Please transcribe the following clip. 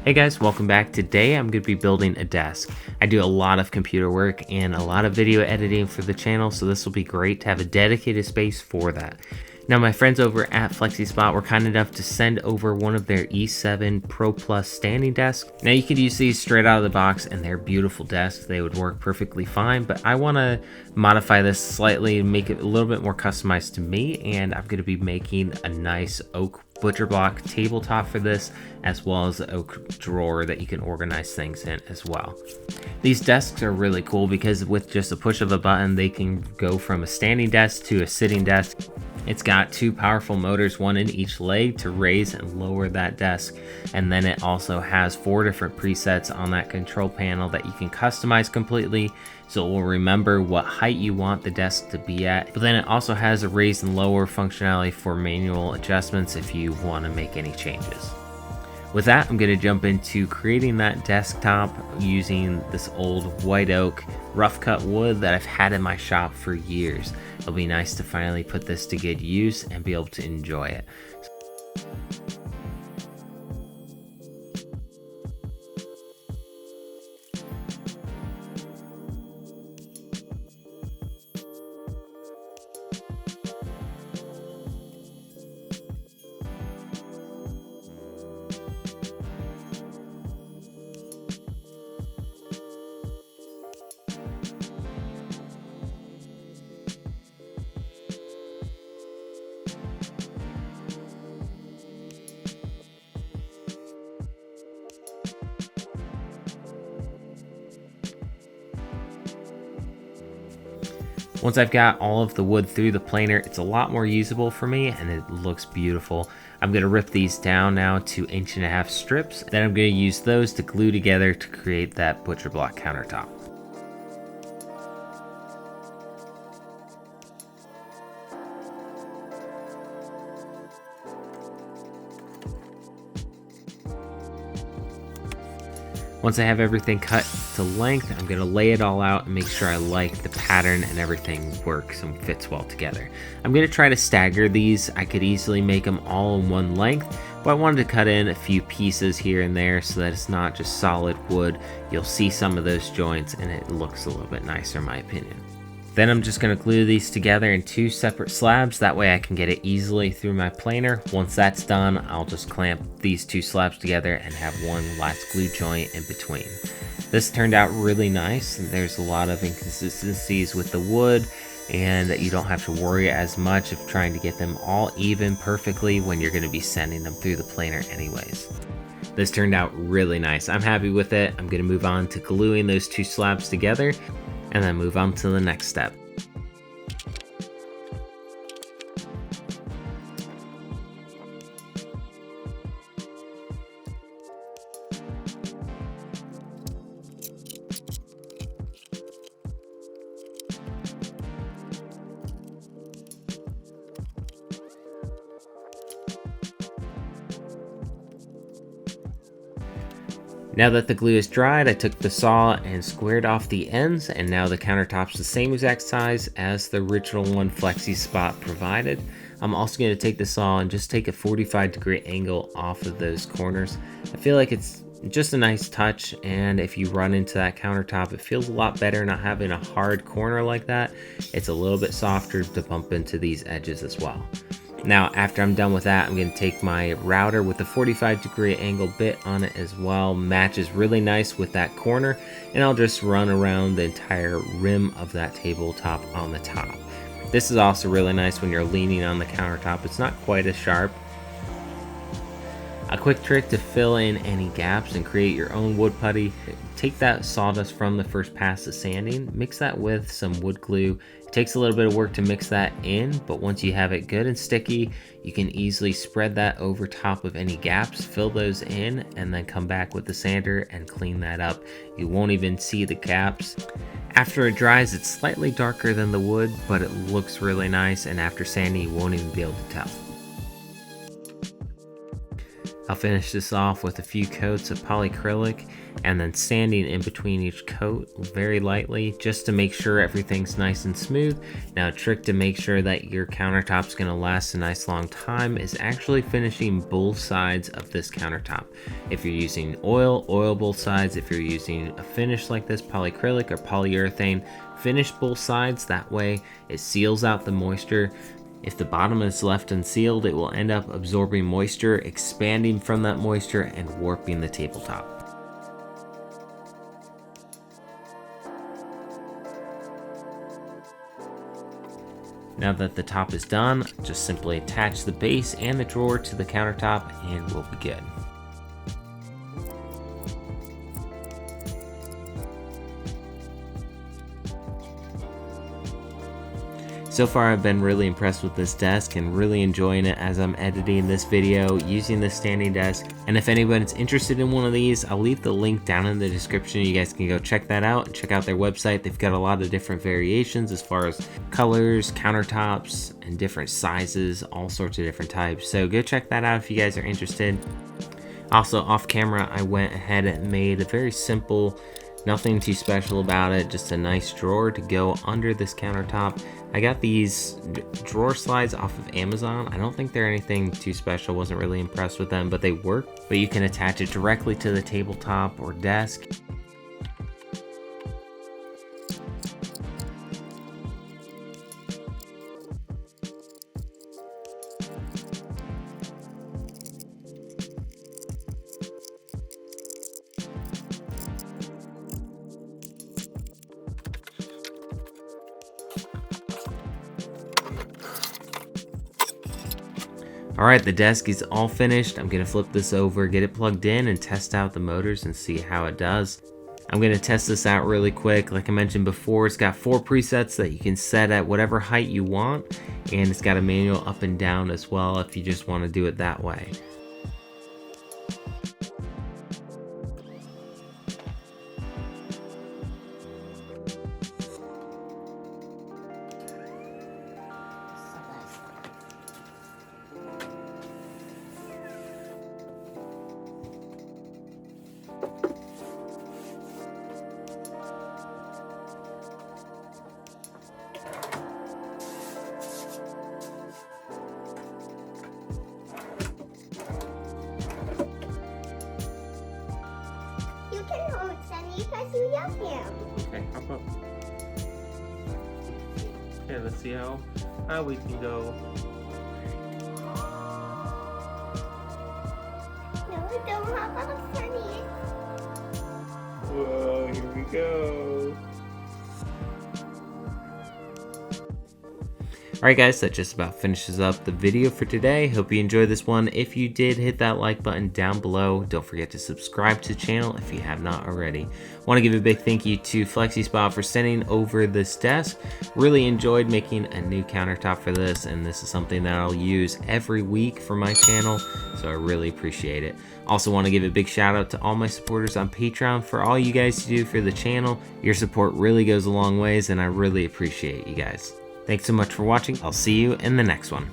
Hey guys, welcome back. Today I'm going to be building a desk. I do a lot of computer work and a lot of video editing for the channel, so this will be great to have a dedicated space for that. Now my friends over at FlexiSpot were kind enough to send over one of their E7 Pro Plus standing desks. Now you could use these straight out of the box and they're beautiful desks. They would work perfectly fine, but I want to modify this slightly and make it a little bit more customized to me, and I'm going to be making a nice oak butcher block tabletop for this, as well as an oak drawer that you can organize things in as well. These desks are really cool because with just a push of a button they can go from a standing desk to a sitting desk. It's got two powerful motors, one in each leg, to raise and lower that desk, and then it also has 4 different presets on that control panel that you can customize completely, so it will remember what height you want the desk to be at. But then it also has a raise and lower functionality for manual adjustments if you want to make any changes. With that, I'm going to jump into creating that desktop using this old white oak rough cut wood that I've had in my shop for years. It'll be nice to finally put this to good use and be able to enjoy it. Once I've got all of the wood through the planer, it's a lot more usable for me and it looks beautiful. I'm going to rip these down now to 1.5 inch strips. Then I'm going to use those to glue together to create that butcher block countertop. Once I have everything cut to length, I'm going to lay it all out and make sure I like the pattern and everything works and fits well together. I'm going to try to stagger these. I could easily make them all in one length, but I wanted to cut in a few pieces here and there so that it's not just solid wood. You'll see some of those joints and it looks a little bit nicer in my opinion. Then I'm just going to glue these together in 2 separate slabs. That way I can get it easily through my planer. Once that's done, I'll just clamp these 2 slabs together and have one last glue joint in between. This turned out really nice. There's a lot of inconsistencies with the wood, and you don't have to worry as much of trying to get them all even perfectly when you're going to be sending them through the planer anyways. This turned out really nice. I'm happy with it. I'm going to move on to gluing those 2 slabs together and then move on to the next step. Now that the glue is dried, I took the saw and squared off the ends, and now the countertop's the same exact size as the original one FlexiSpot provided. I'm also going to take the saw and just take a 45-degree angle off of those corners. I feel like it's just a nice touch, and if you run into that countertop, it feels a lot better not having a hard corner like that. It's a little bit softer to bump into these edges as well. Now, after I'm done with that, I'm going to take my router with the 45-degree angle bit on it as well. Matches really nice with that corner, and I'll just run around the entire rim of that tabletop on the top. This is also really nice when you're leaning on the countertop. It's not quite as sharp. A quick trick to fill in any gaps and create your own wood putty: take that sawdust from the first pass of sanding, mix that with some wood glue. It takes a little bit of work to mix that in, but once you have it good and sticky, you can easily spread that over top of any gaps, fill those in, and then come back with the sander and clean that up. You won't even see the gaps. After it dries, it's slightly darker than the wood, but it looks really nice, and after sanding, you won't even be able to tell. I'll finish this off with a few coats of polyacrylic and then sanding in between each coat very lightly just to make sure everything's nice and smooth. Now, a trick to make sure that your countertop's going to last a nice long time is actually finishing both sides of this countertop. If you're using oil both sides. If you're using a finish like this, polyacrylic or polyurethane, finish both sides. That way it seals out the moisture. If the bottom is left unsealed, it will end up absorbing moisture, expanding from that moisture, and warping the tabletop. Now that the top is done, just simply attach the base and the drawer to the countertop and we'll be good. So far I've been really impressed with this desk and really enjoying it as I'm editing this video using this standing desk. And if anyone's interested in one of these, I'll leave the link down in the description. You guys can go check that out and check out their website. They've got a lot of different variations as far as colors, countertops, and different sizes, all sorts of different types. So go check that out if you guys are interested. Also, off camera, I went ahead and made a very simple, nothing too special about it, just a nice drawer to go under this countertop. I got these drawer slides off of Amazon. I don't think they're anything too special, wasn't really impressed with them, but they work. But you can attach it directly to the tabletop or desk. Alright, the desk is all finished. I'm going to flip this over, get it plugged in, and test out the motors and see how it does. I'm going to test this out really quick. Like I mentioned before, it's got 4 presets that you can set at whatever height you want, and it's got a manual up and down as well if you just want to do it that way. Okay, hop up. Okay, let's see how high we can go. No, don't hop up, Sunny. Whoa, here we go. Alright guys, that just about finishes up the video for today. Hope you enjoyed this one. If you did, hit that like button down below. Don't forget to subscribe to the channel if you have not already. Want to give a big thank you to FlexiSpot for sending over this desk. Really enjoyed making a new countertop for this, and this is something that I'll use every week for my channel, so I really appreciate it. Also want to give a big shout out to all my supporters on Patreon for all you guys do for the channel. Your support really goes a long ways, and I really appreciate you guys. Thanks so much for watching. I'll see you in the next one.